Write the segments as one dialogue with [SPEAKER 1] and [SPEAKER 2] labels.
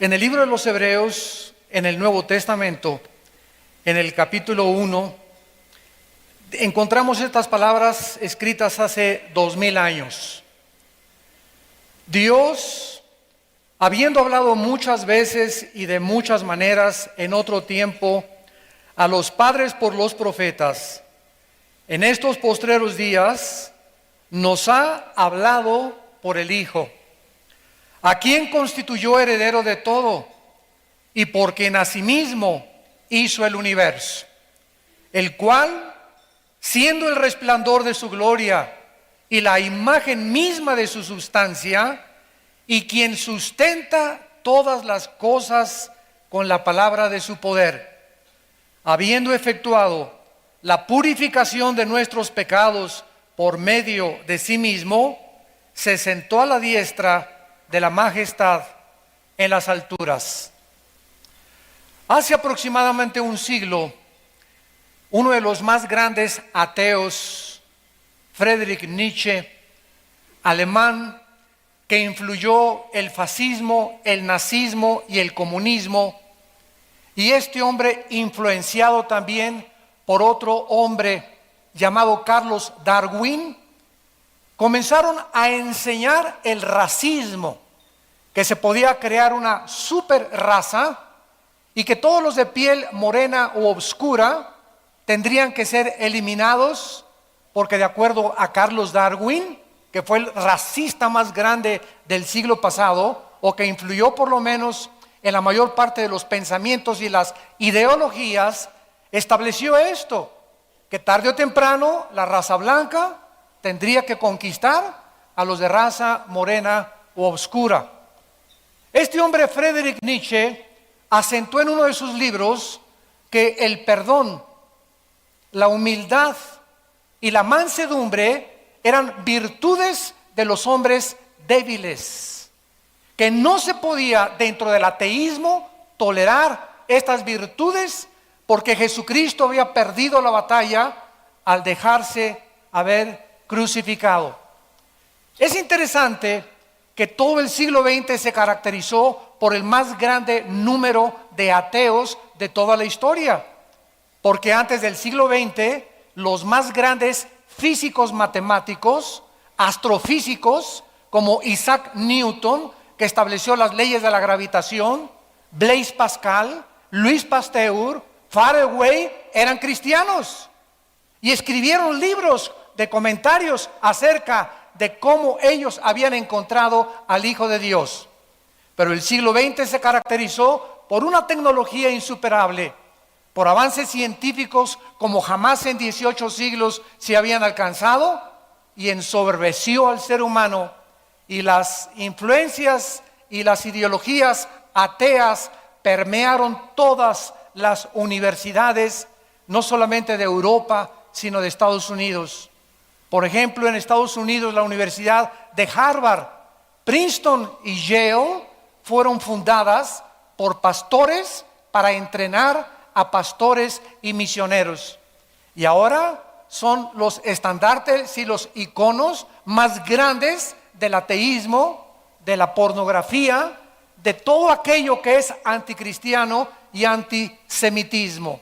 [SPEAKER 1] En el libro de los Hebreos, en el Nuevo Testamento, en el capítulo 1, encontramos estas palabras escritas hace 2000 años. Dios, habiendo hablado muchas veces y de muchas maneras en otro tiempo a los padres por los profetas, en estos postreros días nos ha hablado por el Hijo, a quien constituyó heredero de todo y por quien asimismo hizo el universo, el cual, siendo el resplandor de su gloria y la imagen misma de su sustancia, y quien sustenta todas las cosas con la palabra de su poder, habiendo efectuado la purificación de nuestros pecados por medio de sí mismo, se sentó a la diestra de la majestad en las alturas. Hace aproximadamente un siglo, uno de los más grandes ateos, Friedrich Nietzsche, alemán, que influyó el fascismo, el nazismo y el comunismo, y este hombre influenciado también por otro hombre llamado Carlos Darwin, comenzaron a enseñar el racismo, que se podía crear una super raza y que todos los de piel morena o oscura tendrían que ser eliminados, porque de acuerdo a Carlos Darwin, que fue el racista más grande del siglo pasado, o que influyó por lo menos en la mayor parte de los pensamientos y las ideologías, estableció esto, que tarde o temprano la raza blanca tendría que conquistar a los de raza morena o oscura. Este hombre, Friedrich Nietzsche, asentó en uno de sus libros que el perdón, la humildad y la mansedumbre eran virtudes de los hombres débiles, que no se podía dentro del ateísmo tolerar estas virtudes porque Jesucristo había perdido la batalla al dejarse haber crucificado. Es interesante que todo el siglo XX se caracterizó por el más grande número de ateos de toda la historia, porque antes del siglo XX los más grandes físicos matemáticos, astrofísicos como Isaac Newton, que estableció las leyes de la gravitación, Blaise Pascal, Louis Pasteur, Faraday, eran cristianos y escribieron libros de comentarios acerca de cómo ellos habían encontrado al Hijo de Dios. Pero el siglo XX se caracterizó por una tecnología insuperable, por avances científicos como jamás en 18 siglos se habían alcanzado, y ensoberbeció al ser humano, y las influencias y las ideologías ateas permearon todas las universidades, no solamente de Europa, sino de Estados Unidos. Por ejemplo, en Estados Unidos, la Universidad de Harvard, Princeton y Yale fueron fundadas por pastores para entrenar a pastores y misioneros. Y ahora son los estandartes y los iconos más grandes del ateísmo, de la pornografía, de todo aquello que es anticristiano y antisemitismo.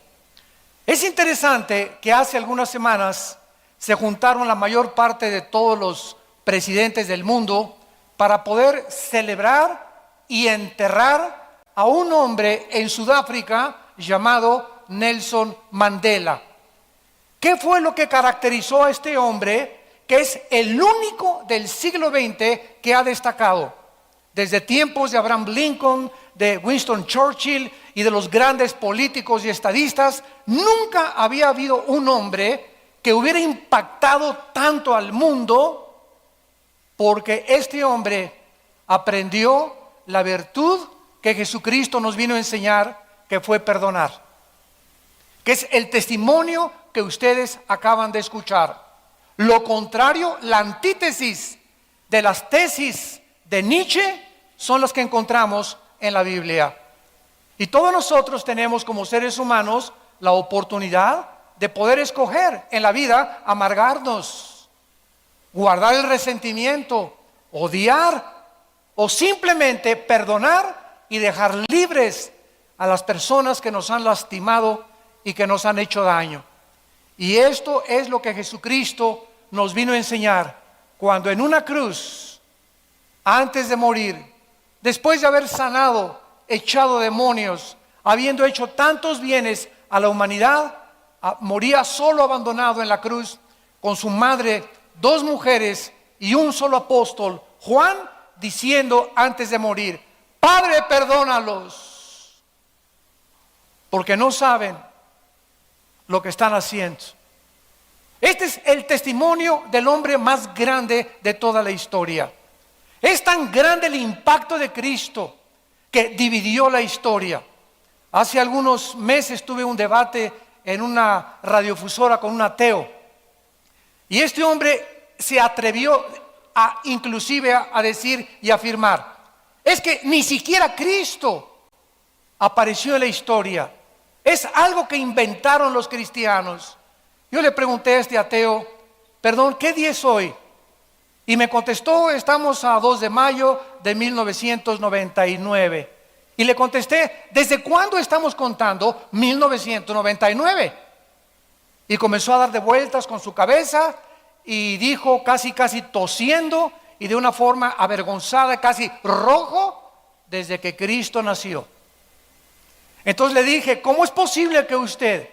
[SPEAKER 1] Es interesante que hace algunas semanas se juntaron la mayor parte de todos los presidentes del mundo para poder celebrar y enterrar a un hombre en Sudáfrica llamado Nelson Mandela. ¿Qué fue lo que caracterizó a este hombre, que es el único del siglo XX que ha destacado? Desde tiempos de Abraham Lincoln, de Winston Churchill y de los grandes políticos y estadistas, nunca había habido un hombre que hubiera impactado tanto al mundo, porque este hombre aprendió la virtud que Jesucristo nos vino a enseñar, que fue perdonar, que es el testimonio que ustedes acaban de escuchar. Lo contrario, la antítesis de las tesis de Nietzsche son las que encontramos en la Biblia. Y todos nosotros tenemos como seres humanos la oportunidad de poder escoger en la vida amargarnos, guardar el resentimiento, odiar o simplemente perdonar y dejar libres a las personas que nos han lastimado y que nos han hecho daño. Y esto es lo que Jesucristo nos vino a enseñar cuando en una cruz, antes de morir, después de haber sanado, echado demonios, habiendo hecho tantos bienes a la humanidad, moría solo, abandonado en la cruz, con su madre, 2 mujeres y un solo apóstol, Juan, diciendo antes de morir: Padre, perdónalos, porque no saben lo que están haciendo. Este es el testimonio del hombre más grande de toda la historia. Es tan grande el impacto de Cristo que dividió la historia. Hace algunos meses tuve un debate en una radiofusora con un ateo, y este hombre se atrevió inclusive a decir y afirmar: es que ni siquiera Cristo apareció en la historia, es algo que inventaron los cristianos. Yo le pregunté a este ateo: perdón, ¿qué día es hoy? Y me contestó: estamos a 2 de mayo de 1999. Y le contesté: ¿desde cuándo estamos contando 1999? Y comenzó a dar de vueltas con su cabeza y dijo, casi tosiendo y de una forma avergonzada, casi rojo: desde que Cristo nació. Entonces le dije: ¿cómo es posible que usted,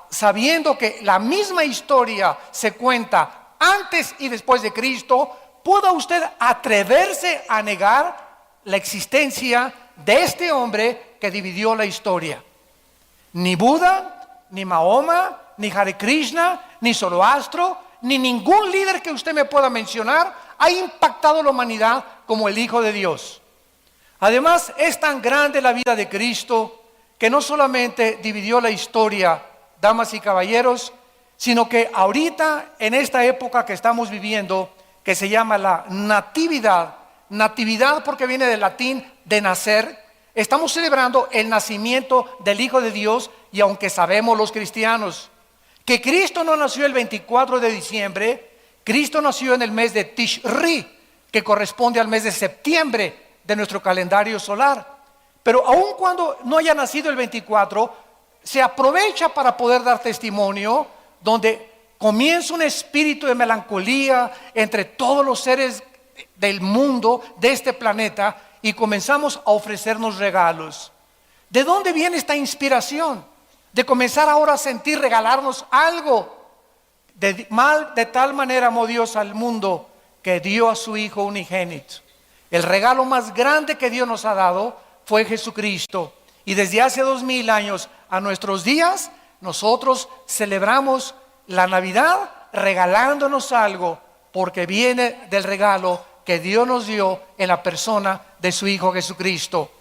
[SPEAKER 1] sabiendo que la misma historia se cuenta antes y después de Cristo, pueda usted atreverse a negar la existencia de este hombre que dividió la historia? Ni Buda, ni Mahoma, ni Hare Krishna, ni Zoroastro, ni ningún líder que usted me pueda mencionar ha impactado a la humanidad como el Hijo de Dios. Además, es tan grande la vida de Cristo que no solamente dividió la historia, damas y caballeros, sino que ahorita, en esta época que estamos viviendo, que se llama la natividad porque viene del latín de nacer, estamos celebrando el nacimiento del Hijo de Dios. Y aunque sabemos los cristianos que Cristo no nació el 24 de diciembre, Cristo nació en el mes de Tishri, que corresponde al mes de septiembre de nuestro calendario solar. Pero aun cuando no haya nacido el 24, se aprovecha para poder dar testimonio, donde comienza un espíritu de melancolía entre todos los seres del mundo, de este planeta, y comenzamos a ofrecernos regalos. ¿De dónde viene esta inspiración? De comenzar ahora a sentir regalarnos algo. De tal manera amó Dios al mundo que dio a su Hijo unigénito. El regalo más grande que Dios nos ha dado fue Jesucristo. Y desde hace 2000 años a nuestros días, nosotros celebramos la Navidad regalándonos algo, porque viene del regalo que Dios nos dio en la persona de su Hijo Jesucristo.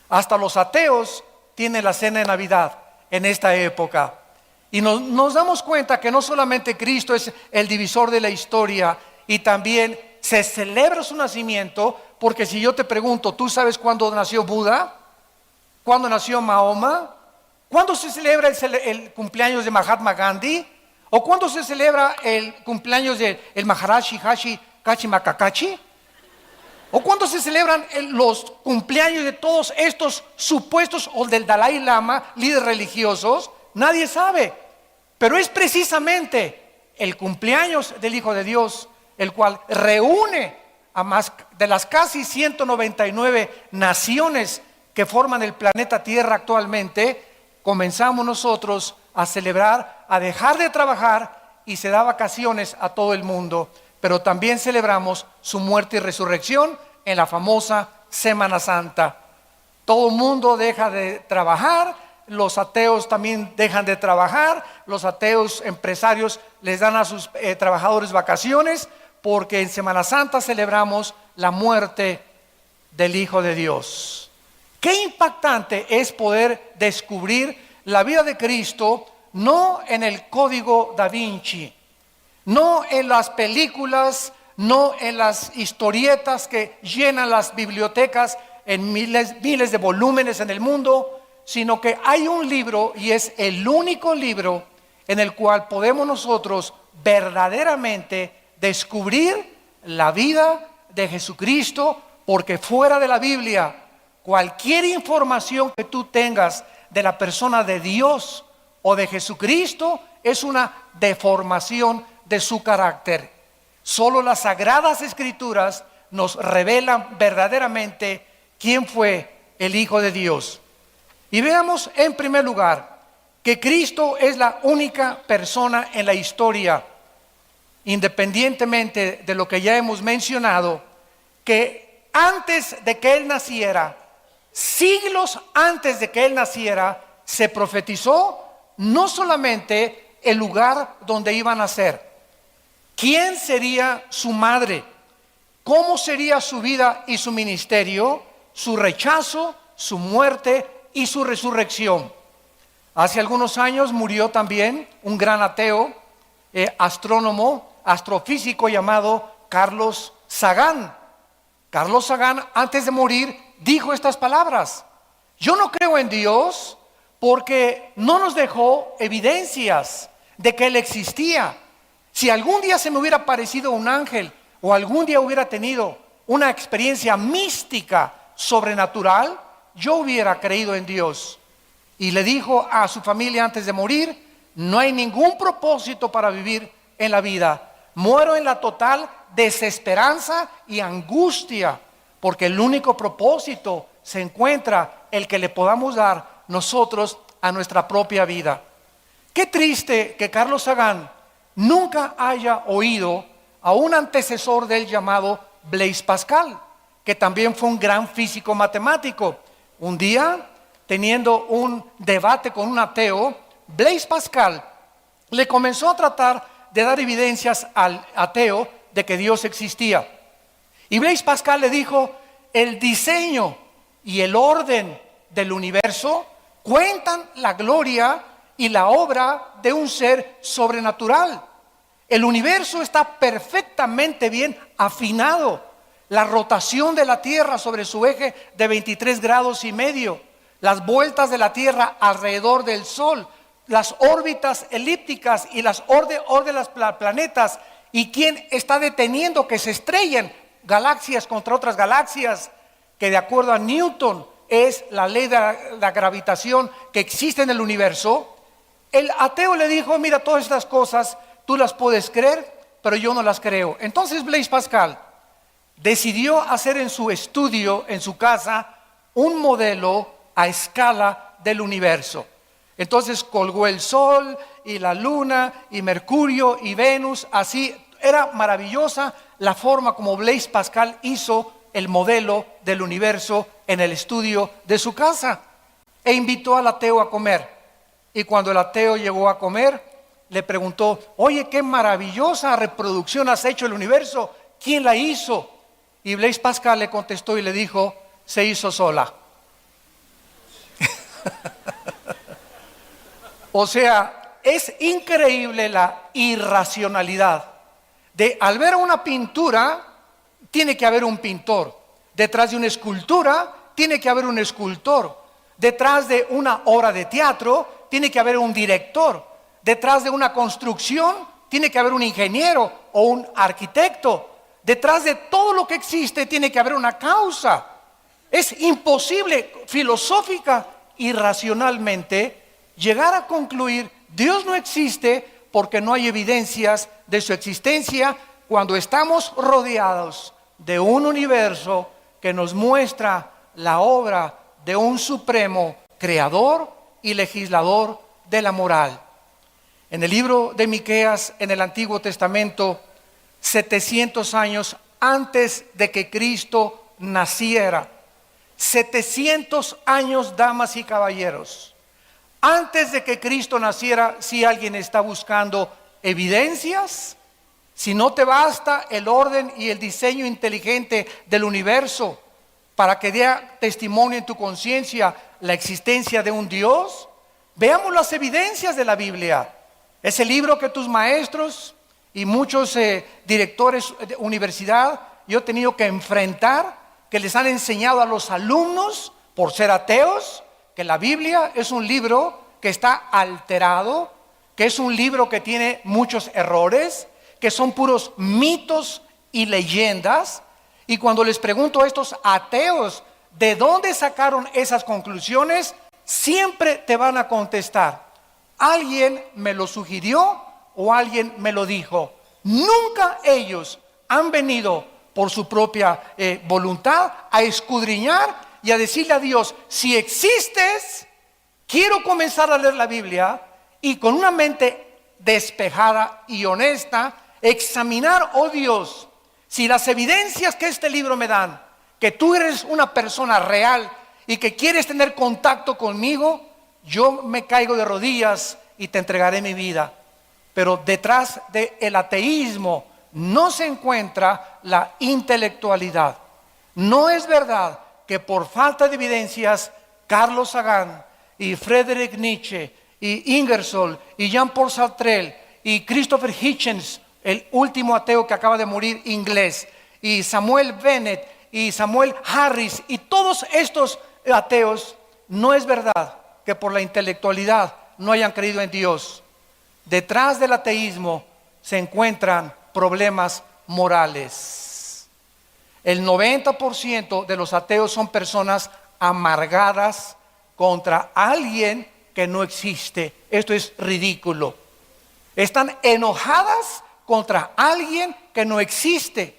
[SPEAKER 1] Hasta los ateos tienen la cena de Navidad en esta época. Y nos damos cuenta que no solamente Cristo es el divisor de la historia, y también se celebra su nacimiento, porque si yo te pregunto, ¿tú sabes cuándo nació Buda? ¿Cuándo nació Mahoma? ¿Cuándo se celebra el cumpleaños de Mahatma Gandhi? ¿O cuándo se celebra el cumpleaños del Maharaji Hashi Kachimakakachi? ¿O cuándo se celebran los cumpleaños de todos estos supuestos, o del Dalai Lama, líderes religiosos? Nadie sabe. Pero es precisamente el cumpleaños del Hijo de Dios el cual reúne a más de las casi 199 naciones que forman el planeta Tierra actualmente. Comenzamos nosotros a celebrar, a dejar de trabajar, y se da vacaciones a todo el mundo. Pero también celebramos su muerte y resurrección en la famosa Semana Santa. Todo el mundo deja de trabajar, los ateos también dejan de trabajar, los ateos empresarios les dan a sus trabajadores vacaciones, porque en Semana Santa celebramos la muerte del Hijo de Dios. Qué impactante es poder descubrir la vida de Cristo, no en el Código Da Vinci, no en las películas, no en las historietas que llenan las bibliotecas en miles de volúmenes en el mundo, sino que hay un libro, y es el único libro en el cual podemos nosotros verdaderamente descubrir la vida de Jesucristo, porque fuera de la Biblia cualquier información que tú tengas de la persona de Dios o de Jesucristo es una deformación de su carácter. Solo las Sagradas Escrituras nos revelan verdaderamente quién fue el Hijo de Dios. Y veamos en primer lugar que Cristo es la única persona en la historia, independientemente de lo que ya hemos mencionado, que antes de que Él naciera, siglos antes de que Él naciera, se profetizó no solamente el lugar donde iba a nacer, quién sería su madre, cómo sería su vida y su ministerio, su rechazo, su muerte y su resurrección. Hace algunos años murió también un gran ateo, astrónomo, astrofísico llamado Carlos Sagan. Carlos Sagan, antes de morir, dijo estas palabras: yo no creo en Dios porque no nos dejó evidencias de que Él existía. Si algún día se me hubiera aparecido un ángel o algún día hubiera tenido una experiencia mística sobrenatural, yo hubiera creído en Dios. Y le dijo a su familia antes de morir: no hay ningún propósito para vivir en la vida. Muero en la total desesperanza y angustia, porque el único propósito se encuentra el que le podamos dar nosotros a nuestra propia vida. Qué triste que Carlos Sagan nunca haya oído a un antecesor de él llamado Blaise Pascal, que también fue un gran físico matemático. Un día, teniendo un debate con un ateo, Blaise Pascal le comenzó a tratar de dar evidencias al ateo de que Dios existía. Y Blaise Pascal le dijo: el diseño y el orden del universo cuentan la gloria y la obra de un ser sobrenatural. El universo está perfectamente bien afinado. La rotación de la Tierra sobre su eje de 23 grados y medio, las vueltas de la Tierra alrededor del Sol, las órbitas elípticas y las órbitas de los planetas, y quién está deteniendo que se estrellen galaxias contra otras galaxias, que de acuerdo a Newton es la ley de la gravitación que existe en el universo. El ateo le dijo: mira, todas estas cosas tú las puedes creer, pero yo no las creo. Entonces Blaise Pascal decidió hacer en su estudio, en su casa, un modelo a escala del universo. Entonces colgó el Sol y la Luna y Mercurio y Venus. Así era maravillosa la forma como Blaise Pascal hizo el modelo del universo en el estudio de su casa, e invitó al ateo a comer. Y cuando el ateo llegó a comer, le preguntó: oye, qué maravillosa reproducción has hecho del universo, ¿quién la hizo? Y Blaise Pascal le contestó y le dijo: se hizo sola. O sea, es increíble la irracionalidad de, al ver una pintura, tiene que haber un pintor. Detrás de una escultura, tiene que haber un escultor. Detrás de una obra de teatro, tiene que haber un director. Detrás de una construcción, tiene que haber un ingeniero o un arquitecto. Detrás de todo lo que existe, tiene que haber una causa. Es imposible filosófica y racionalmente llegar a concluir: Dios no existe, porque no hay evidencias de su existencia, cuando estamos rodeados de un universo que nos muestra la obra de un supremo creador y legislador de la moral. En el libro de Miqueas, en el Antiguo Testamento, 700 años antes de que Cristo naciera, 700 años, damas y caballeros, antes de que Cristo naciera, si alguien está buscando evidencias, si no te basta el orden y el diseño inteligente del universo para que dé testimonio en tu conciencia la existencia de un Dios, veamos las evidencias de la Biblia. Ese libro que tus maestros y muchos directores de universidad yo he tenido que enfrentar, que les han enseñado a los alumnos por ser ateos, que la Biblia es un libro que está alterado, que es un libro que tiene muchos errores, que son puros mitos y leyendas. Y cuando les pregunto a estos ateos ¿de dónde sacaron esas conclusiones? Siempre te van a contestar: alguien me lo sugirió o alguien me lo dijo. Nunca ellos han venido por su propia voluntad a escudriñar y a decirle a Dios: si existes, quiero comenzar a leer la Biblia y con una mente despejada y honesta examinar, oh Dios, si las evidencias que este libro me dan, que tú eres una persona real y que quieres tener contacto conmigo, yo me caigo de rodillas y te entregaré mi vida. Pero detrás del ateísmo no se encuentra la intelectualidad. No es verdad que por falta de evidencias Carlos Sagan y Friedrich Nietzsche y Ingersoll y Jean-Paul Sartre y Christopher Hitchens, el último ateo que acaba de morir inglés, y Samuel Bennett y Samuel Harris y todos estos ateos, no es verdad que por la intelectualidad no hayan creído en Dios. Detrás del ateísmo se encuentran problemas morales. El 90% de los ateos son personas amargadas contra alguien que no existe. Esto es ridículo. Están enojadas contra alguien que no existe.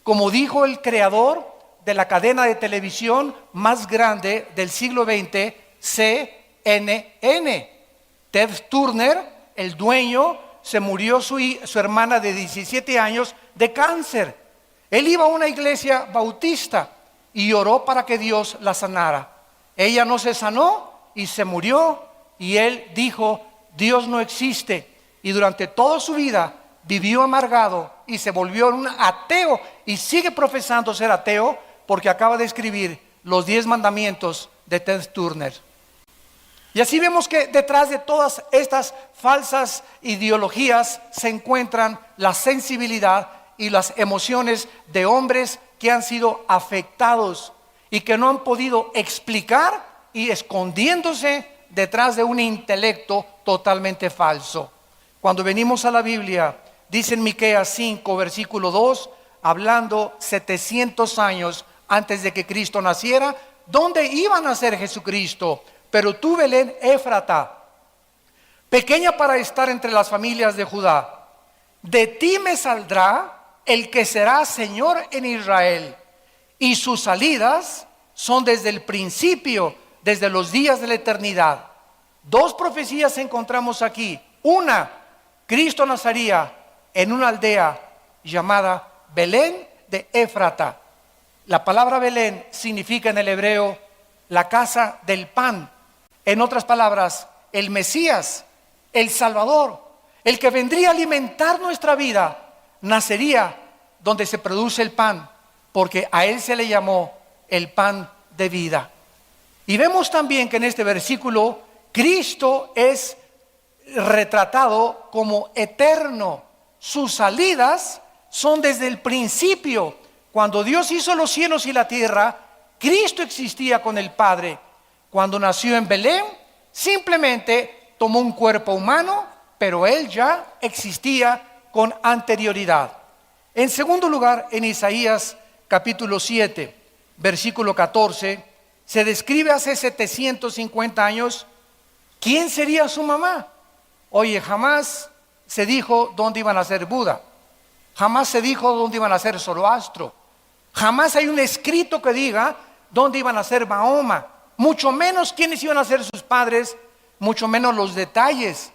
[SPEAKER 1] Como dijo el creador de la cadena de televisión más grande del siglo XX, CNN. Ted Turner, el dueño, se murió su hermana de 17 años de cáncer. Él iba a una iglesia bautista y oró para que Dios la sanara. Ella no se sanó y se murió, y él dijo: Dios no existe. Y durante toda su vida vivió amargado y se volvió un ateo, y sigue profesando ser ateo porque acaba de escribir los 10 mandamientos de Ted Turner. Y así vemos que detrás de todas estas falsas ideologías se encuentran la sensibilidad y las emociones de hombres que han sido afectados y que no han podido explicar, y escondiéndose detrás de un intelecto totalmente falso. Cuando venimos a la Biblia, dice en Miqueas 5, versículo 2, hablando 700 años antes de que Cristo naciera, ¿dónde iba a nacer Jesucristo? Pero tú, Belén Éfrata, pequeña para estar entre las familias de Judá, de ti me saldrá el que será Señor en Israel, y sus salidas son desde el principio, desde los días de la eternidad. 2 profecías encontramos aquí. Una, Cristo nacería en una aldea llamada Belén de Éfrata. La palabra Belén significa en el hebreo la casa del pan. En otras palabras, el Mesías, el Salvador, el que vendría a alimentar nuestra vida, nacería donde se produce el pan, porque a él se le llamó el pan de vida. Y vemos también que en este versículo Cristo es retratado como eterno. Sus salidas son desde el principio. Cuando Dios hizo los cielos y la tierra, Cristo existía con el Padre. Cuando nació en Belén, simplemente tomó un cuerpo humano, pero él ya existía con anterioridad. En segundo lugar, en Isaías capítulo 7, versículo 14, se describe hace 750 años quién sería su mamá. Oye, jamás se dijo dónde iban a ser Buda, jamás se dijo dónde iban a ser Zoroastro, jamás hay un escrito que diga dónde iban a ser Mahoma, mucho menos quiénes iban a ser sus padres, mucho menos los detalles,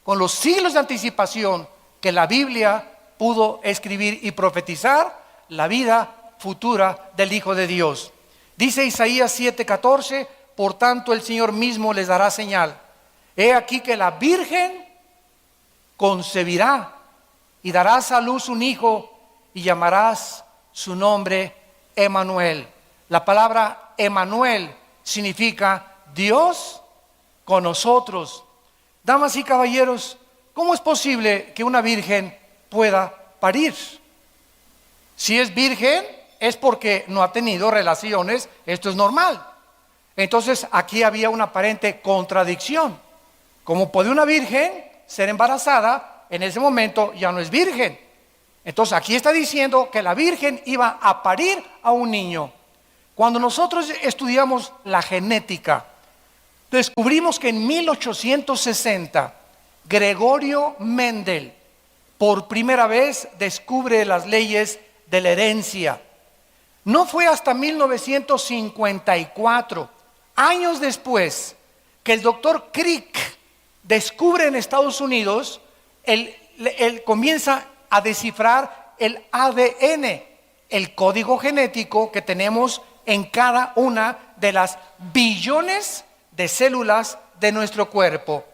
[SPEAKER 1] con los siglos de anticipación que la Biblia pudo escribir y profetizar la vida futura del Hijo de Dios. Dice Isaías 7:14, por tanto el Señor mismo les dará señal. He aquí que la Virgen concebirá y darás a luz un hijo y llamarás su nombre Emmanuel. La palabra Emmanuel significa Dios con nosotros. Damas y caballeros, ¿cómo es posible que una virgen pueda parir? Si es virgen es porque no ha tenido relaciones, esto es normal. Entonces aquí había una aparente contradicción. ¿Cómo puede una virgen ser embarazada? En ese momento ya no es virgen. Entonces aquí está diciendo que la virgen iba a parir a un niño. Cuando nosotros estudiamos la genética, descubrimos que en 1860, Gregorio Mendel, por primera vez, descubre las leyes de la herencia. No fue hasta 1954, años después, que el doctor Crick descubre en Estados Unidos, él comienza a descifrar el ADN, el código genético que tenemos en cada una de las billones de células de nuestro cuerpo.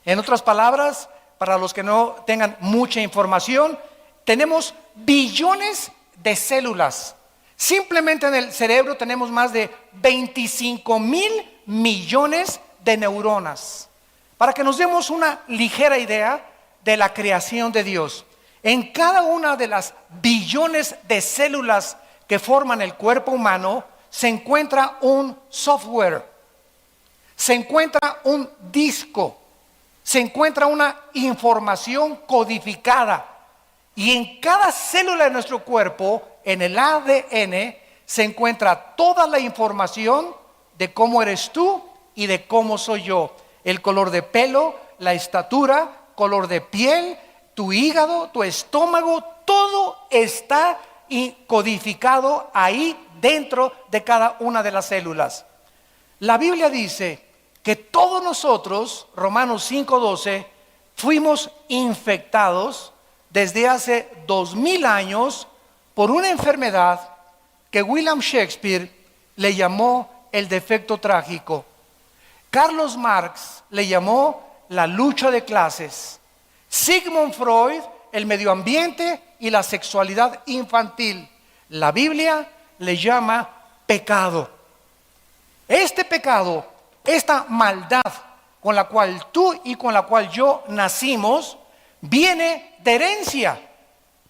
[SPEAKER 1] En otras palabras, para los que no tengan mucha información, tenemos billones de células. Simplemente en el cerebro tenemos más de 25,000 millones de neuronas. Para que nos demos una ligera idea de la creación de Dios, en cada una de las billones de células que forman el cuerpo humano se encuentra un software, se encuentra un disco, se encuentra una información codificada. Y en cada célula de nuestro cuerpo, en el ADN, se encuentra toda la información de cómo eres tú y de cómo soy yo. El color de pelo, la estatura, color de piel, tu hígado, tu estómago, todo está codificado ahí dentro de cada una de las células. La Biblia dice que todos nosotros, Romanos 5:12, fuimos infectados desde hace 2000 años por una enfermedad que William Shakespeare le llamó el defecto trágico. Carlos Marx le llamó la lucha de clases. Sigmund Freud, el medio ambiente y la sexualidad infantil. La Biblia le llama pecado. Este pecado, esta maldad con la cual tú y con la cual yo nacimos, viene de herencia.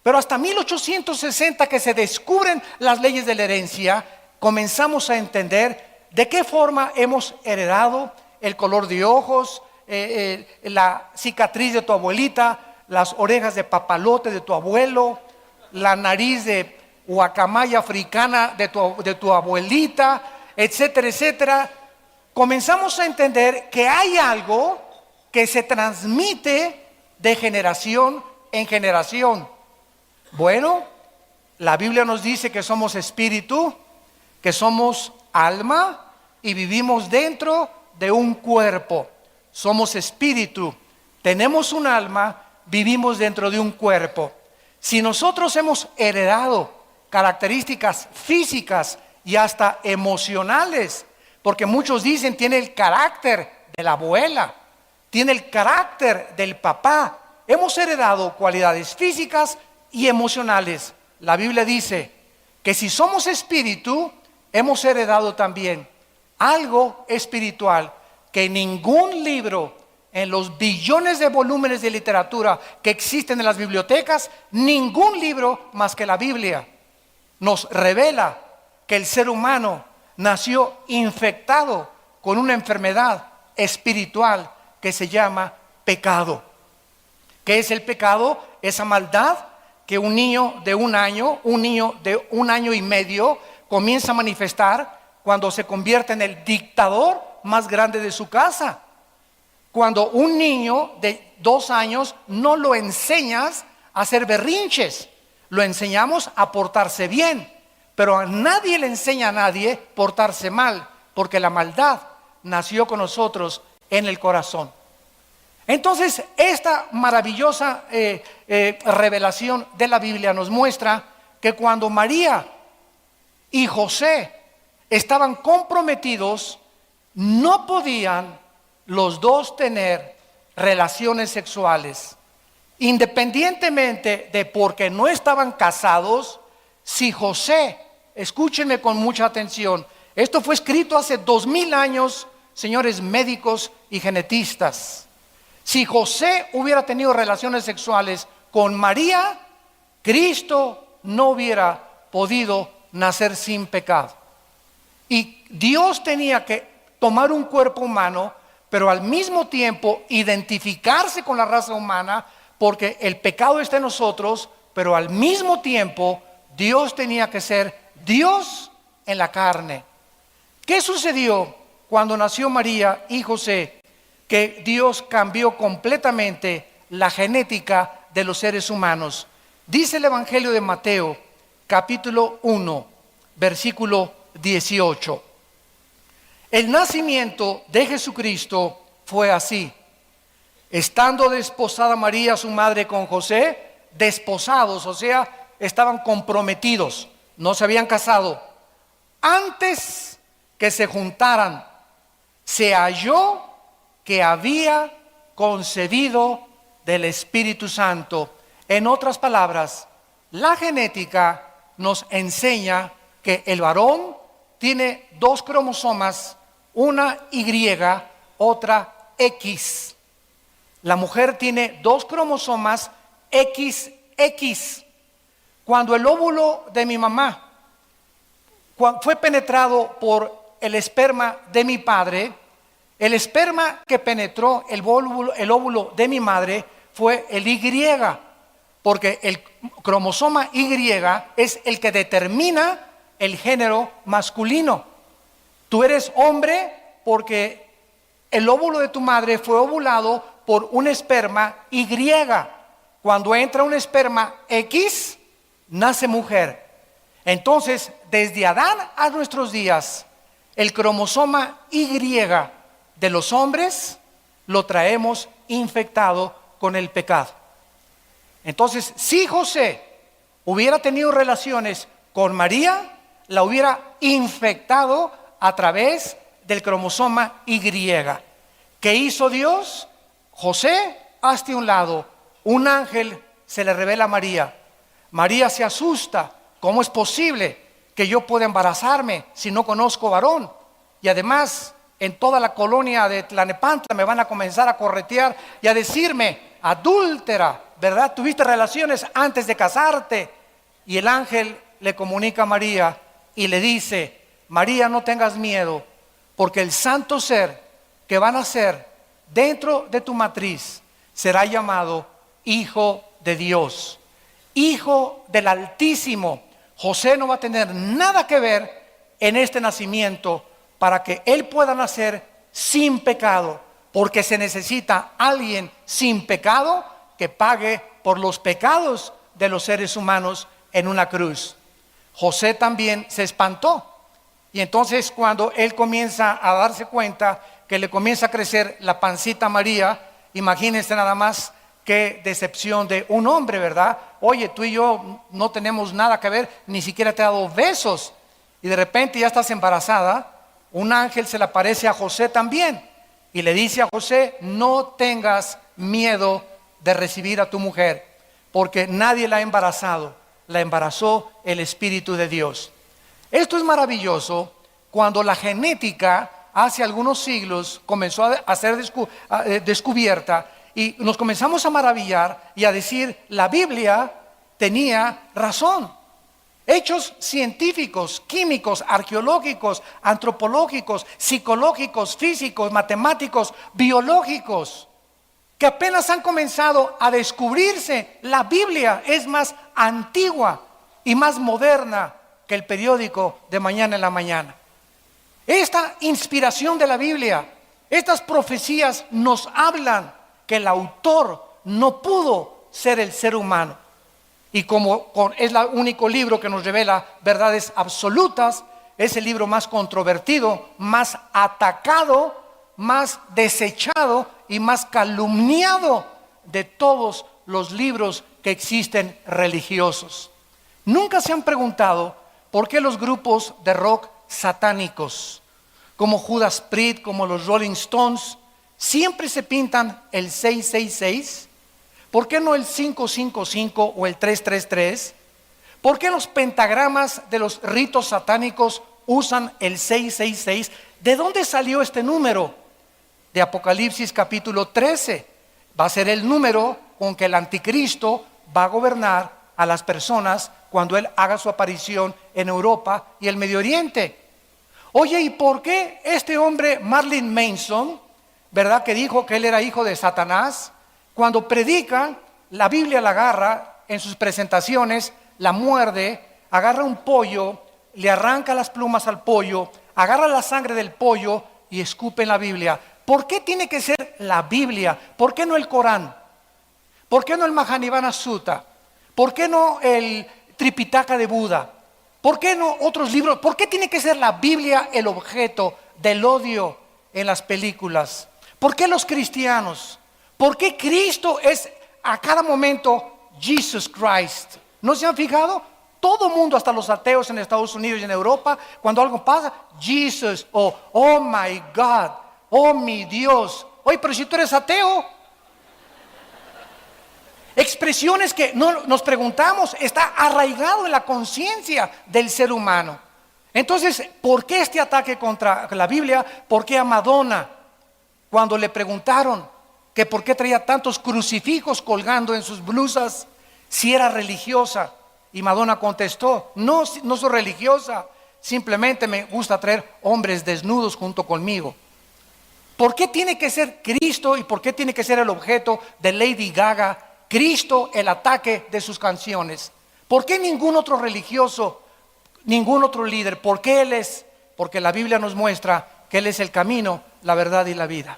[SPEAKER 1] Pero hasta 1860 que se descubren las leyes de la herencia, comenzamos a entender de qué forma hemos heredado el color de ojos, la cicatriz de tu abuelita, las orejas de papalote de tu abuelo, la nariz de guacamaya africana de tu abuelita, etcétera, etcétera. Comenzamos a entender que hay algo que se transmite de generación en generación. Bueno, la Biblia nos dice que somos espíritu, que somos alma y vivimos dentro de un cuerpo. Somos espíritu, tenemos un alma, vivimos dentro de un cuerpo. Si nosotros hemos heredado características físicas y hasta emocionales, porque muchos dicen tiene el carácter de la abuela, tiene el carácter del papá, hemos heredado cualidades físicas y emocionales. La Biblia dice que si somos espíritu, hemos heredado también algo espiritual que ningún libro en los billones de volúmenes de literatura que existen en las bibliotecas, ningún libro más que la Biblia nos revela que el ser humano nació infectado con una enfermedad espiritual que se llama pecado. ¿Qué es el pecado? Esa maldad que un niño de un año y medio comienza a manifestar cuando se convierte en el dictador más grande de su casa. Cuando un niño de 2 años no lo enseñas a hacer berrinches, lo enseñamos a portarse bien, pero a nadie le enseña a nadie portarse mal, porque la maldad nació con nosotros en el corazón. Entonces, esta maravillosa revelación de la Biblia nos muestra que cuando María y José estaban comprometidos, no podían los dos tener relaciones sexuales, independientemente de porque no estaban casados. Si José, escúchenme con mucha atención, esto fue escrito hace 2000 años, señores médicos y genetistas. Si José hubiera tenido relaciones sexuales con María, Cristo no hubiera podido nacer sin pecado. Y Dios tenía que tomar un cuerpo humano, pero al mismo tiempo identificarse con la raza humana, porque el pecado está en nosotros, pero al mismo tiempo Dios tenía que ser Dios en la carne. ¿Qué sucedió cuando nació María y José? Que Dios cambió completamente la genética de los seres humanos. Dice el Evangelio de Mateo, capítulo 1, versículo 18. El nacimiento de Jesucristo fue así. Estando desposada María, su madre, con José, desposados, o sea, estaban comprometidos, no se habían casado. Antes que se juntaran, se halló que había concebido del Espíritu Santo. En otras palabras, la genética nos enseña que el varón tiene dos cromosomas, una Y, otra X. La mujer tiene dos cromosomas XX. Cuando el óvulo de mi mamá fue penetrado por el esperma de mi padre, el esperma que penetró el óvulo de mi madre fue el Y, porque el cromosoma Y es el que determina el género masculino. Tú eres hombre porque el óvulo de tu madre fue ovulado por un esperma Y. Cuando entra un esperma X, nace mujer. Entonces, desde Adán a nuestros días, el cromosoma Y de los hombres lo traemos infectado con el pecado. Entonces, si José hubiera tenido relaciones con María, la hubiera infectado a través del cromosoma Y. ¿Qué hizo Dios? José, hazte a un lado. Un ángel se le revela a María. María se asusta. ¿Cómo es posible que yo pueda embarazarme si no conozco varón? Y además, en toda la colonia de Tlalnepantla me van a comenzar a corretear y a decirme: adúltera, ¿verdad? Tuviste relaciones antes de casarte. Y el ángel le comunica a María y le dice: María, no tengas miedo, porque el santo ser que va a nacer dentro de tu matriz será llamado Hijo de Dios, Hijo del Altísimo. José no va a tener nada que ver en este nacimiento para que él pueda nacer sin pecado, porque se necesita alguien sin pecado que pague por los pecados de los seres humanos en una cruz. José también se espantó, y entonces cuando él comienza a darse cuenta que le comienza a crecer la pancita a María, imagínense nada más qué decepción de un hombre, ¿verdad? Oye, tú y yo no tenemos nada que ver, ni siquiera te he dado besos, y de repente ya estás embarazada. Un ángel se le aparece a José también y le dice a José: no tengas miedo de recibir a tu mujer, porque nadie la ha embarazado, la embarazó el Espíritu de Dios. Esto es maravilloso. Cuando la genética hace algunos siglos comenzó a ser descubierta, y nos comenzamos a maravillar y a decir: la Biblia tenía razón. Hechos científicos, químicos, arqueológicos, antropológicos, psicológicos, físicos, matemáticos, biológicos, que apenas han comenzado a descubrirse. La Biblia es más antigua y más moderna que el periódico de mañana en la mañana. Esta inspiración de la Biblia, estas profecías nos hablan que el autor no pudo ser el ser humano. Y como es el único libro que nos revela verdades absolutas, es el libro más controvertido, más atacado, más desechado y más calumniado de todos los libros que existen religiosos. Nunca se han preguntado por qué los grupos de rock satánicos, como Judas Priest, como los Rolling Stones, siempre se pintan el 666. ¿Por qué no el 555 o el 333? ¿Por qué los pentagramas de los ritos satánicos usan el 666? ¿De dónde salió este número? De Apocalipsis capítulo 13. Va a ser el número con que el anticristo va a gobernar a las personas cuando él haga su aparición en Europa y el Medio Oriente. Oye, ¿y por qué este hombre Marilyn Manson, verdad, que dijo que él era hijo de Satanás, cuando predica, la Biblia la agarra en sus presentaciones, la muerde, agarra un pollo le arranca las plumas al pollo, agarra la sangre del pollo y escupe en la Biblia. ¿Por qué tiene que ser la Biblia? ¿Por qué no el Corán? ¿Por qué no el Mahanivana Sutta? ¿Por qué no el Tripitaka de Buda? ¿Por qué no otros libros? ¿Por qué tiene que ser la Biblia el objeto del odio en las películas? ¿Por qué los cristianos? ¿Por qué Cristo es a cada momento Jesus Christ? ¿No se han fijado? Todo mundo, hasta los ateos en Estados Unidos y en Europa, cuando algo pasa, Jesus, o oh my God, oh mi Dios. Oye, pero si tú eres ateo. Expresiones que no nos preguntamos, está arraigado en la conciencia del ser humano. Entonces, ¿por qué este ataque contra la Biblia? ¿Por qué a Madonna? Cuando le preguntaron que por qué traía tantos crucifijos colgando en sus blusas, si era religiosa, y Madonna contestó, no, no soy religiosa, simplemente me gusta traer hombres desnudos junto conmigo. ¿Por qué tiene que ser Cristo y por qué tiene que ser el objeto de Lady Gaga? Cristo, el ataque de sus canciones. ¿Por qué ningún otro religioso, ningún otro líder? ¿Por qué Él es? Porque la Biblia nos muestra que Él es el camino, la verdad y la vida.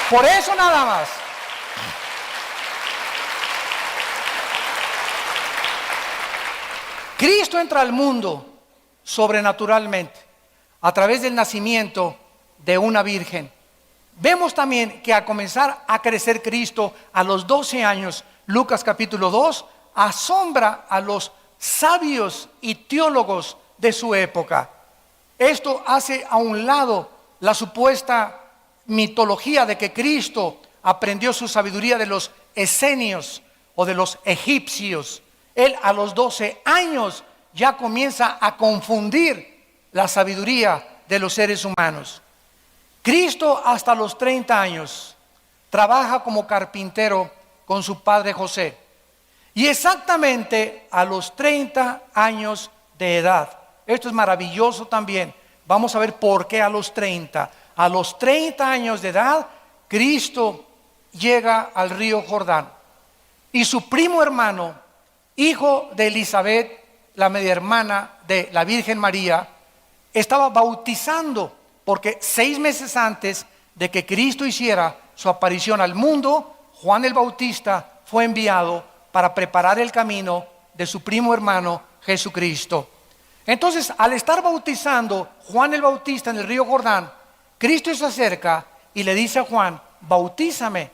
[SPEAKER 1] Por eso nada más. Cristo entra al mundo sobrenaturalmente a través del nacimiento de una virgen. Vemos también que al comenzar a crecer Cristo a los 12 años, Lucas capítulo 2, asombra a los sabios y teólogos de su época. Esto hace a un lado la supuesta mitología de que Cristo aprendió su sabiduría de los esenios o de los egipcios. Él a los 12 años ya comienza a confundir la sabiduría de los seres humanos. Cristo hasta los 30 años trabaja como carpintero con su padre José. Y exactamente a los 30 años de edad, esto es maravilloso también, vamos a ver por qué a los 30. A los 30 años de edad, Cristo llega al río Jordán. Y su primo hermano, hijo de Elizabeth, la media hermana de la Virgen María, estaba bautizando. Porque 6 meses antes de que Cristo hiciera su aparición al mundo, Juan el Bautista fue enviado para preparar el camino de su primo hermano Jesucristo. Entonces, al estar bautizando Juan el Bautista en el río Jordán, Cristo se acerca y le dice a Juan, bautízame.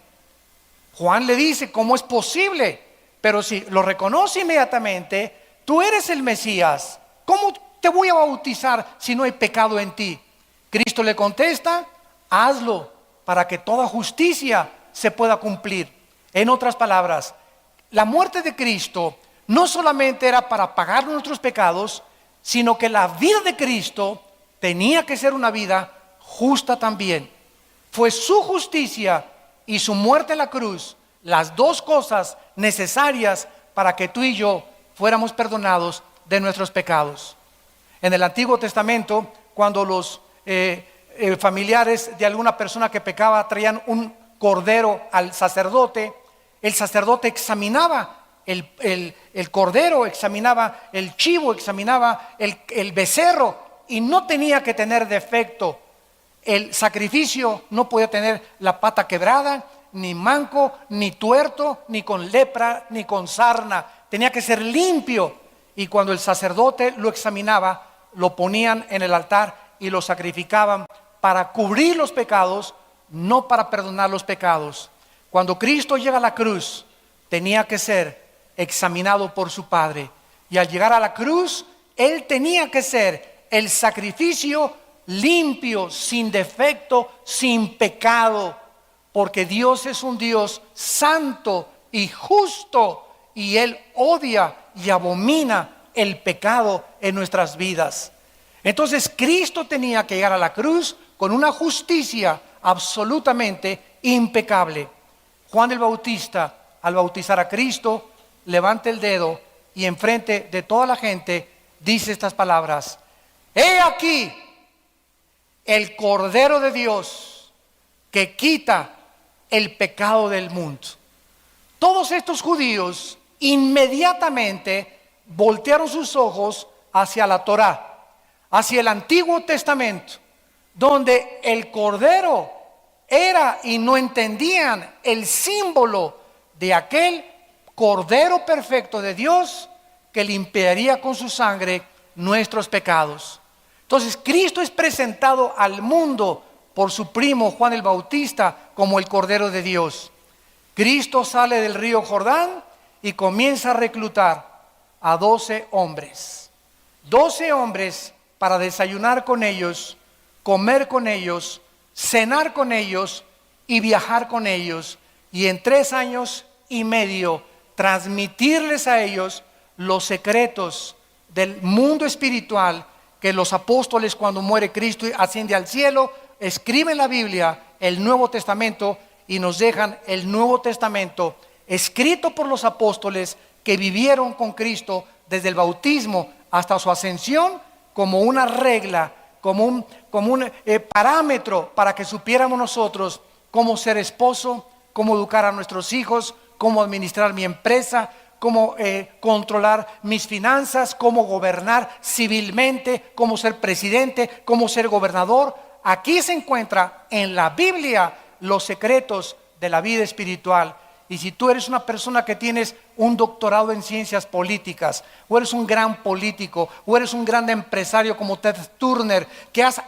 [SPEAKER 1] Juan le dice, ¿cómo es posible? Pero si lo reconoce inmediatamente, tú eres el Mesías. ¿Cómo te voy a bautizar si no hay pecado en ti? Cristo le contesta, hazlo para que toda justicia se pueda cumplir. En otras palabras, la muerte de Cristo no solamente era para pagar nuestros pecados, sino que la vida de Cristo tenía que ser una vida justa también. Fue su justicia y su muerte en la cruz las dos cosas necesarias para que tú y yo fuéramos perdonados de nuestros pecados. En el Antiguo Testamento, cuando los familiares de alguna persona que pecaba traían un cordero al sacerdote, el sacerdote examinaba el cordero, examinaba el chivo, examinaba el becerro y no tenía que tener defecto. El sacrificio no podía tener la pata quebrada, ni manco, ni tuerto, ni con lepra, ni con sarna. Tenía que ser limpio. Y cuando el sacerdote lo examinaba, lo ponían en el altar y lo sacrificaban para cubrir los pecados, no para perdonar los pecados. Cuando Cristo llega a la cruz, tenía que ser examinado por su Padre. Y al llegar a la cruz, Él tenía que ser el sacrificio limpio, sin defecto, sin pecado. Porque Dios es un Dios santo y justo, y Él odia y abomina el pecado en nuestras vidas. Entonces Cristo tenía que llegar a la cruz con una justicia absolutamente impecable. Juan el Bautista, al bautizar a Cristo, levanta el dedo y enfrente de toda la gente dice estas palabras: he aquí el Cordero de Dios que quita el pecado del mundo. Todos estos judíos inmediatamente voltearon sus ojos hacia la Torá, hacia el Antiguo Testamento, donde el Cordero era, y no entendían el símbolo de aquel Cordero perfecto de Dios que limpiaría con su sangre nuestros pecados. Entonces Cristo es presentado al mundo por su primo Juan el Bautista como el Cordero de Dios. Cristo sale del río Jordán y comienza a reclutar a 12 hombres. 12 hombres para desayunar con ellos, comer con ellos, cenar con ellos y viajar con ellos. Y en 3 años y medio transmitirles a ellos los secretos del mundo espiritual que los apóstoles, cuando muere Cristo y asciende al cielo, escriben la Biblia, el Nuevo Testamento, y nos dejan el Nuevo Testamento escrito por los apóstoles que vivieron con Cristo desde el bautismo hasta su ascensión, como una regla, como un parámetro para que supiéramos nosotros cómo ser esposo, cómo educar a nuestros hijos, cómo administrar mi empresa, cómo controlar mis finanzas, cómo gobernar civilmente, cómo ser presidente, cómo ser gobernador. Aquí se encuentra en la Biblia los secretos de la vida espiritual. Y si tú eres una persona que tienes un doctorado en ciencias políticas, o eres un gran político, o eres un gran empresario como Ted Turner, que has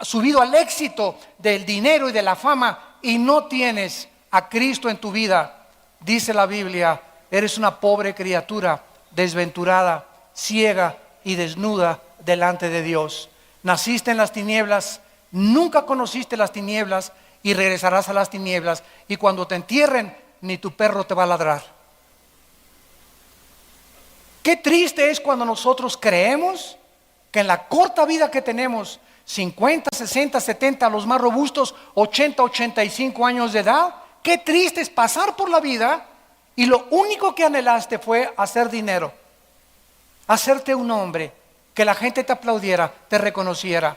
[SPEAKER 1] subido al éxito del dinero y de la fama y no tienes a Cristo en tu vida, dice la Biblia, eres una pobre criatura, desventurada, ciega y desnuda delante de Dios. Naciste en las tinieblas, nunca conociste las tinieblas y regresarás a las tinieblas, y cuando te entierren ni tu perro te va a ladrar. Qué triste es cuando nosotros creemos que en la corta vida que tenemos, 50, 60, 70, los más robustos 80, 85 años de edad, qué triste es pasar por la vida y lo único que anhelaste fue hacer dinero, hacerte un hombre, que la gente te aplaudiera, te reconociera.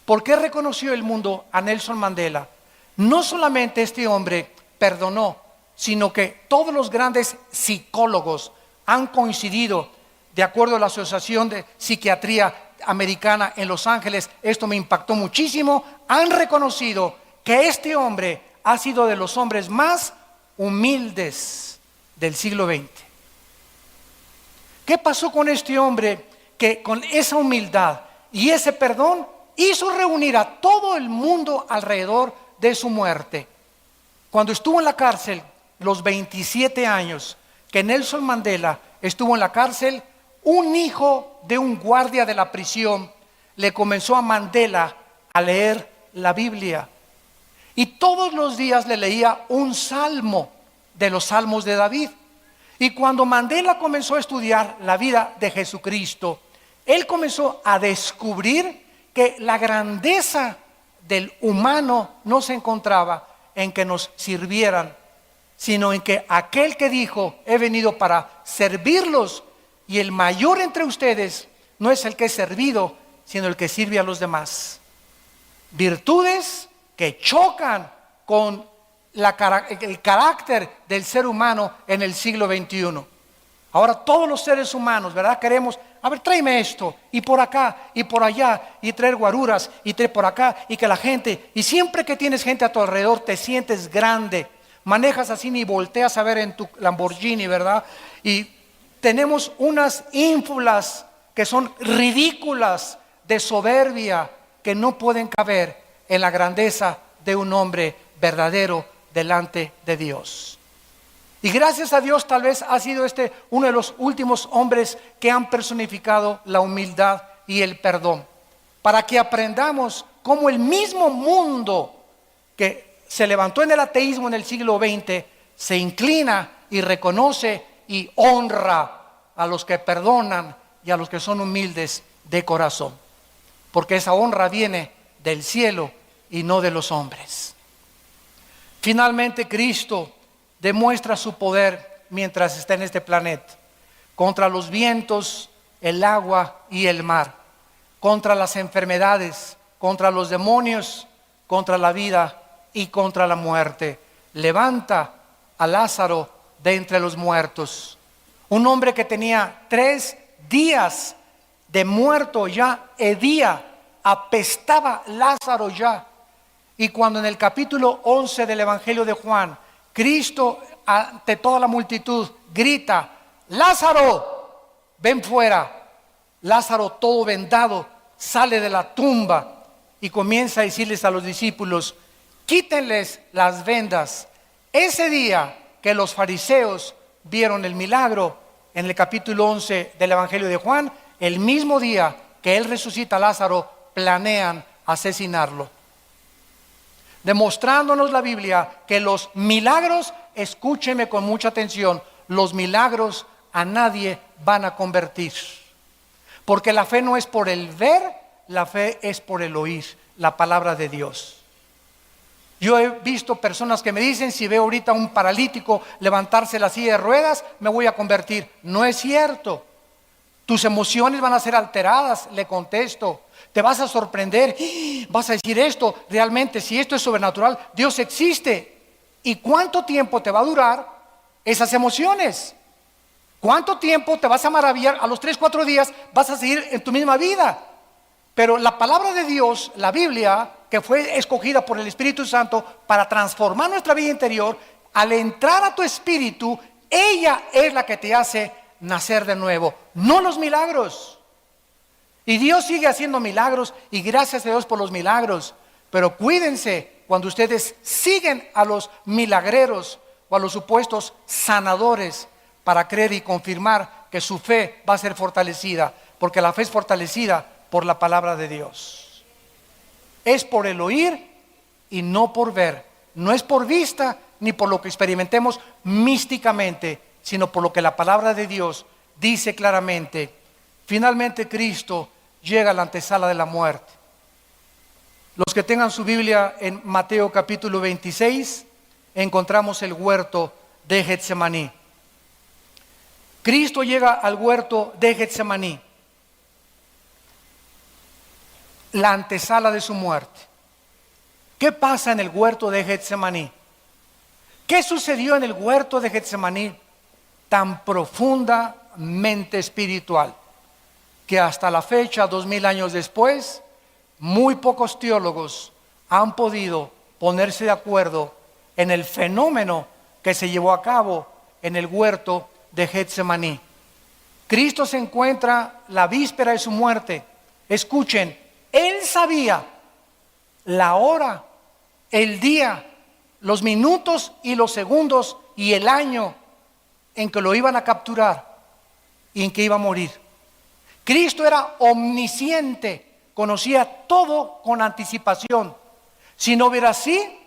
[SPEAKER 1] ¿Por qué reconoció el mundo a Nelson Mandela? No solamente este hombre perdonó, sino que todos los grandes psicólogos han coincidido, de acuerdo a la Asociación de Psiquiatría Americana en Los Ángeles, esto me impactó muchísimo, han reconocido que este hombre ha sido de los hombres más humildes del siglo XX. ¿Qué pasó con este hombre que con esa humildad y ese perdón hizo reunir a todo el mundo alrededor de su muerte? Cuando estuvo en la cárcel, los 27 años que Nelson Mandela estuvo en la cárcel, un hijo de un guardia de la prisión le comenzó a Mandela a leer la Biblia. Y todos los días le leía un salmo de los salmos de David. Y cuando Mandela comenzó a estudiar la vida de Jesucristo, él comenzó a descubrir que la grandeza del humano no se encontraba en que nos sirvieran, sino en que aquel que dijo, he venido para servirlos, y el mayor entre ustedes no es el que es servido, sino el que sirve a los demás. Virtudes que chocan con el carácter del ser humano en el siglo XXI. Ahora todos los seres humanos, ¿verdad? Queremos, a ver, tráeme esto, y por acá, y por allá, y traer guaruras, y traer por acá, y que la gente, y siempre que tienes gente a tu alrededor te sientes grande, manejas así ni volteas a ver en tu Lamborghini, ¿verdad? Y tenemos unas ínfulas que son ridículas de soberbia, que no pueden caber en la grandeza de un hombre verdadero delante de Dios. Y gracias a Dios tal vez ha sido uno de los últimos hombres que han personificado la humildad y el perdón, para que aprendamos cómo el mismo mundo que se levantó en el ateísmo en el siglo XX se inclina y reconoce y honra a los que perdonan y a los que son humildes de corazón, porque esa honra viene del cielo y no de los hombres. Finalmente Cristo demuestra su poder mientras está en este planeta, contra los vientos, el agua y el mar, contra las enfermedades, contra los demonios, contra la vida y contra la muerte. Levanta a Lázaro de entre los muertos. Un hombre que tenía 3 días de muerto ya, hedía, apestaba Lázaro ya. Y cuando en el capítulo 11 del Evangelio de Juan, Cristo ante toda la multitud grita: Lázaro, ven fuera. Lázaro, todo vendado, sale de la tumba y comienza a decirles a los discípulos: quítenles las vendas. Ese día que los fariseos vieron el milagro, en el capítulo 11 del Evangelio de Juan, el mismo día que él resucita a Lázaro, planean asesinarlo. Demostrándonos la Biblia que los milagros, escúcheme con mucha atención, los milagros a nadie van a convertir. Porque la fe no es por el ver, la fe es por el oír la palabra de Dios. Yo he visto personas que me dicen: si veo ahorita a un paralítico levantarse la silla de ruedas, me voy a convertir. No es cierto. Tus emociones van a ser alteradas, le contesto. Te vas a sorprender, vas a decir: esto realmente, si esto es sobrenatural, Dios existe. ¿Y cuánto tiempo te va a durar esas emociones? ¿Cuánto tiempo te vas a maravillar? A los 3, 4 días vas a seguir en tu misma vida. Pero la palabra de Dios, la Biblia, que fue escogida por el Espíritu Santo para transformar nuestra vida interior, al entrar a tu espíritu, ella es la que te hace nacer de nuevo, no los milagros. Y Dios sigue haciendo milagros, y gracias a Dios por los milagros. Pero cuídense cuando ustedes siguen a los milagreros o a los supuestos sanadores para creer y confirmar que su fe va a ser fortalecida, porque la fe es fortalecida por la palabra de Dios. Es por el oír y no por ver. No es por vista ni por lo que experimentemos místicamente, sino por lo que la palabra de Dios dice claramente. Finalmente Cristo llega a la antesala de la muerte. Los que tengan su Biblia en Mateo capítulo 26, encontramos el huerto de Getsemaní. Cristo llega al huerto de Getsemaní, la antesala de su muerte. ¿Qué pasa en el huerto de Getsemaní? ¿Qué sucedió en el huerto de Getsemaní tan profundamente espiritual que hasta la fecha, 2000 años después, muy pocos teólogos han podido ponerse de acuerdo en el fenómeno que se llevó a cabo en el huerto de Getsemaní? Cristo se encuentra la víspera de su muerte. Escuchen, Él sabía la hora, el día, los minutos y los segundos y el año en que lo iban a capturar y en que iba a morir. Cristo era omnisciente, conocía todo con anticipación. Si no hubiera así,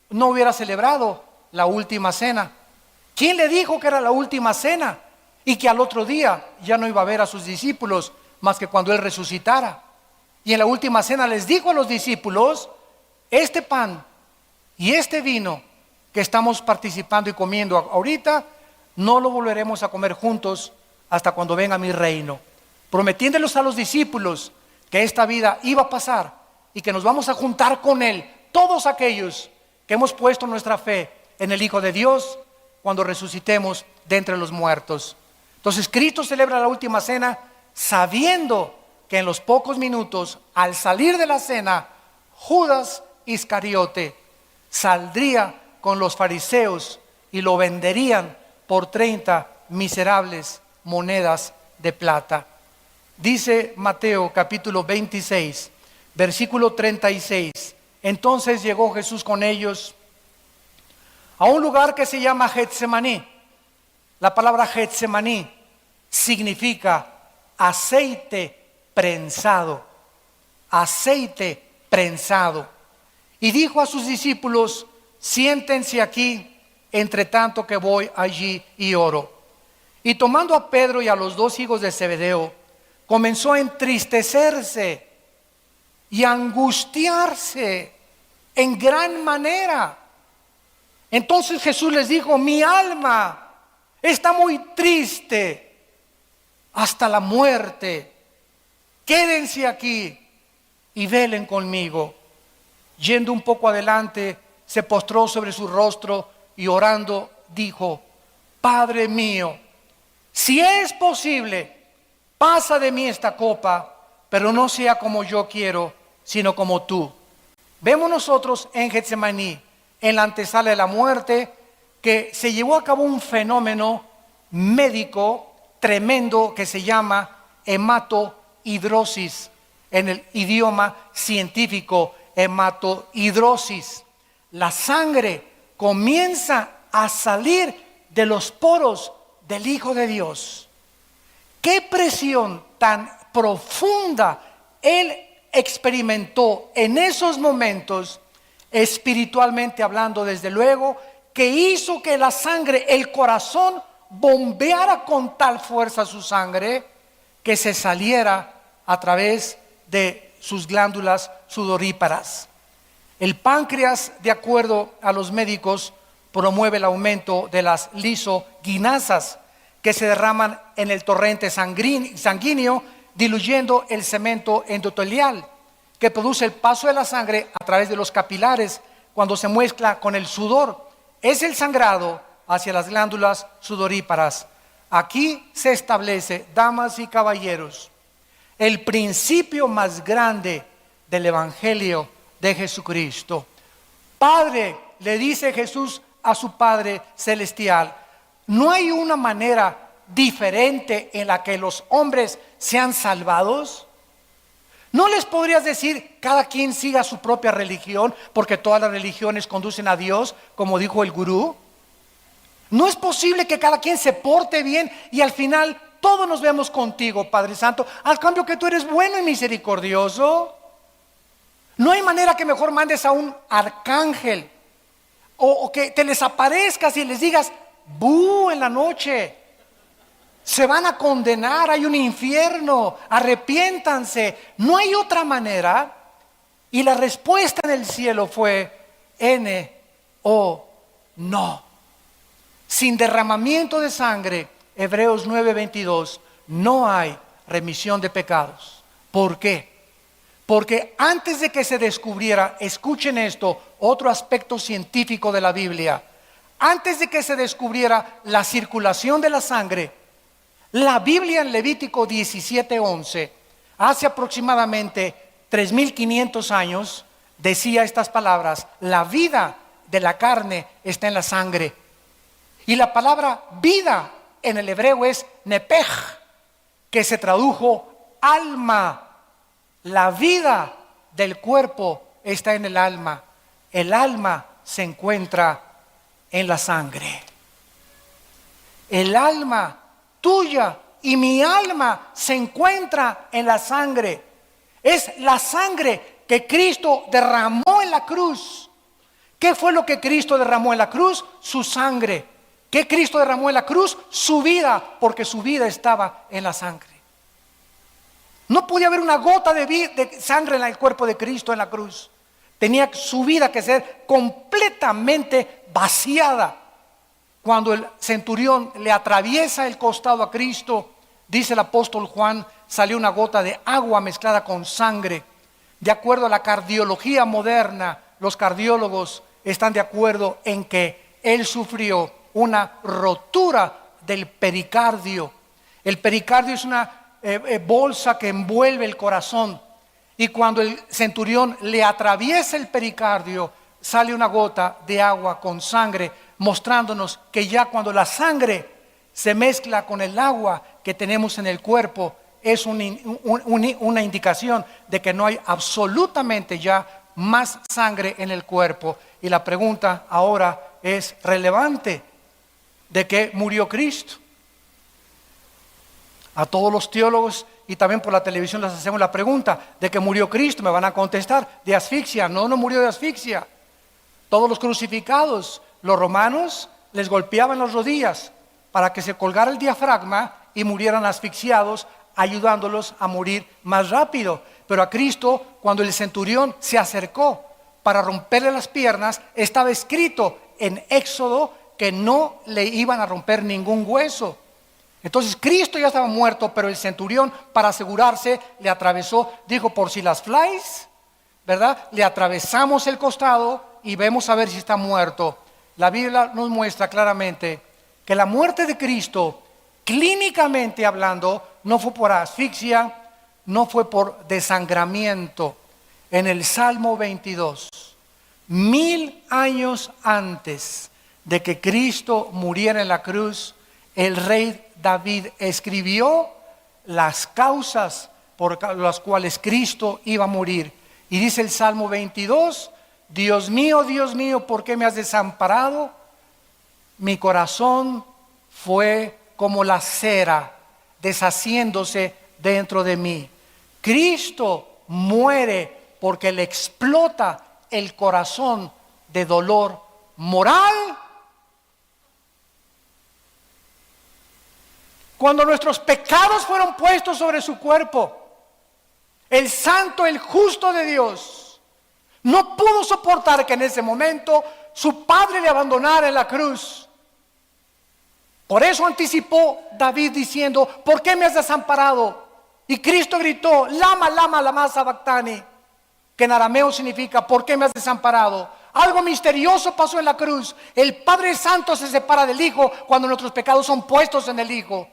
[SPEAKER 1] no hubiera celebrado la última cena. ¿Quién le dijo que era la última cena y que al otro día ya no iba a ver a sus discípulos más que cuando Él resucitara? Y en la última cena les dijo a los discípulos: este pan y este vino que estamos participando y comiendo ahorita, no lo volveremos a comer juntos hasta cuando venga mi reino. Prometiéndoles a los discípulos que esta vida iba a pasar y que nos vamos a juntar con Él, todos aquellos que hemos puesto nuestra fe en el Hijo de Dios, cuando resucitemos de entre los muertos. Entonces Cristo celebra la última cena sabiendo que en los pocos minutos, al salir de la cena, Judas Iscariote saldría con los fariseos y lo venderían por 30 miserables monedas de plata. Dice Mateo capítulo 26, versículo 36. Entonces llegó Jesús con ellos a un lugar que se llama Getsemaní. La palabra Getsemaní significa aceite prensado. Aceite prensado. Y dijo a sus discípulos: siéntense aquí, entre tanto que voy allí y oro. Y tomando a Pedro y a los 2 hijos de Zebedeo, comenzó a entristecerse y a angustiarse en gran manera. Entonces Jesús les dijo: mi alma está muy triste hasta la muerte. Quédense aquí y velen conmigo. Yendo un poco adelante, se postró sobre su rostro y orando dijo: Padre mío, si es posible, pasa de mí esta copa, pero no sea como yo quiero, sino como tú. Vemos nosotros en Getsemaní, en la antesala de la muerte, que se llevó a cabo un fenómeno médico tremendo que se llama hematohidrosis, en el idioma científico, hematohidrosis. La sangre comienza a salir de los poros del Hijo de Dios. Qué presión tan profunda Él experimentó en esos momentos, espiritualmente hablando, desde luego, que hizo que la sangre, el corazón, bombeara con tal fuerza su sangre que se saliera a través de sus glándulas sudoríparas. El páncreas, de acuerdo a los médicos, promueve el aumento de las lisoginasas que se derraman en el torrente sanguíneo, diluyendo el cemento endotelial que produce el paso de la sangre a través de los capilares cuando se mezcla con el sudor. Es el sangrado hacia las glándulas sudoríparas. Aquí se establece, damas y caballeros, el principio más grande del Evangelio de Jesucristo. Padre, le dice Jesús a su Padre celestial, ¿no hay una manera diferente en la que los hombres sean salvados? ¿No les podrías decir cada quien siga su propia religión porque todas las religiones conducen a Dios, como dijo el gurú? ¿No es posible que cada quien se porte bien y al final todos nos vemos contigo, Padre Santo, al cambio que tú eres bueno y misericordioso? ¿No hay manera que mejor mandes a un arcángel o que te les aparezcas y les digas, ¡bu! En la noche se van a condenar, hay un infierno, arrepiéntanse? ¿No hay otra manera? Y la respuesta del cielo fue no. Sin derramamiento de sangre, Hebreos 9:22, no hay remisión de pecados. ¿Por qué? Porque antes de que se descubriera, escuchen esto, otro aspecto científico de la Biblia, antes de que se descubriera la circulación de la sangre, la Biblia en Levítico 17:11, hace aproximadamente 3500 años, decía estas palabras: la vida de la carne está en la sangre. Y la palabra vida en el hebreo es nepej, que se tradujo alma. La vida del cuerpo está en el alma. El alma se encuentra en la sangre. El alma tuya y mi alma se encuentra en la sangre. Es la sangre que Cristo derramó en la cruz. ¿Qué fue lo que Cristo derramó en la cruz? Su sangre. ¿Qué Cristo derramó en la cruz? Su vida, porque su vida estaba en la sangre. No podía haber una gota de sangre en el cuerpo de Cristo en la cruz. Tenía su vida que ser completamente vaciada. Cuando el centurión le atraviesa el costado a Cristo, dice el apóstol Juan, salió una gota de agua mezclada con sangre. De acuerdo a la cardiología moderna, los cardiólogos están de acuerdo en que él sufrió una rotura del pericardio. El pericardio es una bolsa que envuelve el corazón, y cuando el centurión le atraviesa el pericardio, sale una gota de agua con sangre, mostrándonos que ya cuando la sangre se mezcla con el agua que tenemos en el cuerpo, es una indicación de que no hay absolutamente ya más sangre en el cuerpo. Y la pregunta ahora es relevante: ¿de qué murió Cristo? A todos los teólogos y también por la televisión les hacemos la pregunta: ¿de qué murió Cristo? Me van a contestar: de asfixia. No, no murió de asfixia. Todos los crucificados, los romanos les golpeaban las rodillas para que se colgara el diafragma y murieran asfixiados, ayudándolos a morir más rápido. Pero a Cristo, cuando el centurión se acercó para romperle las piernas, estaba escrito en Éxodo que no le iban a romper ningún hueso. Entonces Cristo ya estaba muerto, pero el centurión, para asegurarse, le atravesó, dijo: por si las flies, ¿verdad? Le atravesamos el costado y vemos a ver si está muerto. La Biblia nos muestra claramente que la muerte de Cristo, clínicamente hablando, no fue por asfixia, no fue por desangramiento. En el Salmo 22, 1000 años antes de que Cristo muriera en la cruz, el rey David escribió las causas por las cuales Cristo iba a morir. Y dice el Salmo 22, Dios mío, ¿por qué me has desamparado? Mi corazón fue como la cera deshaciéndose dentro de mí. Cristo muere porque le explota el corazón de dolor moral. Cuando nuestros pecados fueron puestos sobre su cuerpo, el santo, el justo de Dios, no pudo soportar que en ese momento su padre le abandonara en la cruz. Por eso anticipó David diciendo, ¿por qué me has desamparado? Y Cristo gritó, lama, lama sabactani, que en arameo significa, ¿por qué me has desamparado? Algo misterioso pasó en la cruz. El Padre Santo se separa del Hijo cuando nuestros pecados son puestos en el Hijo.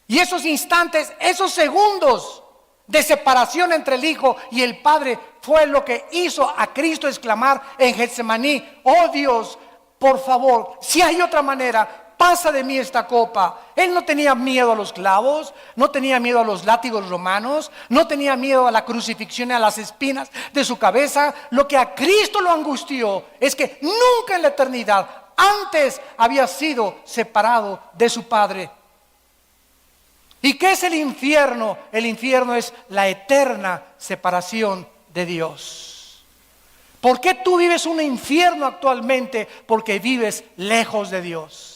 [SPEAKER 1] Y esos instantes, esos segundos de separación entre el Hijo y el Padre fue lo que hizo a Cristo exclamar en Getsemaní, oh Dios, por favor, si hay otra manera, pasa de mí esta copa. Él no tenía miedo a los clavos, no tenía miedo a los látigos romanos, no tenía miedo a la crucifixión y a las espinas de su cabeza. Lo que a Cristo lo angustió es que nunca en la eternidad antes había sido separado de su Padre. ¿Y qué es el infierno? El infierno es la eterna separación de Dios. ¿Por qué tú vives un infierno actualmente? Porque vives lejos de Dios.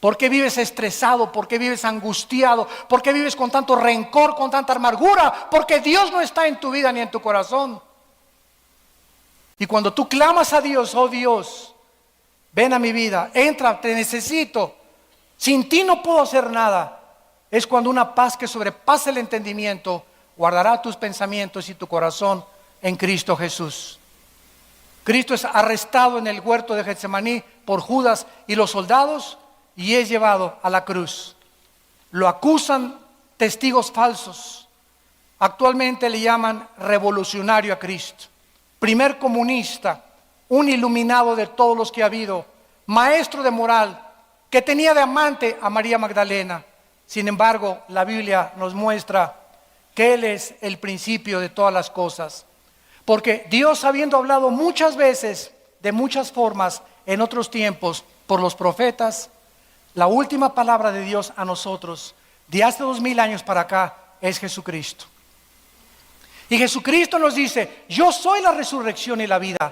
[SPEAKER 1] ¿Por qué vives estresado? ¿Por qué vives angustiado? ¿Por qué vives con tanto rencor, con tanta amargura? Porque Dios no está en tu vida ni en tu corazón. Y cuando tú clamas a Dios, oh Dios, ven a mi vida, entra, te necesito. Sin ti no puedo hacer nada. Es cuando una paz que sobrepasa el entendimiento guardará tus pensamientos y tu corazón en Cristo Jesús. Cristo es arrestado en el huerto de Getsemaní por Judas y los soldados y es llevado a la cruz. Lo acusan testigos falsos. Actualmente le llaman revolucionario a Cristo. Primer comunista, un iluminado de todos los que ha habido, maestro de moral, que tenía de amante a María Magdalena. Sin embargo, la Biblia nos muestra que Él es el principio de todas las cosas. Porque Dios, habiendo hablado muchas veces, de muchas formas, en otros tiempos, por los profetas, la última palabra de Dios a nosotros, de hace 2000 años para acá, es Jesucristo. Y Jesucristo nos dice, yo soy la resurrección y la vida.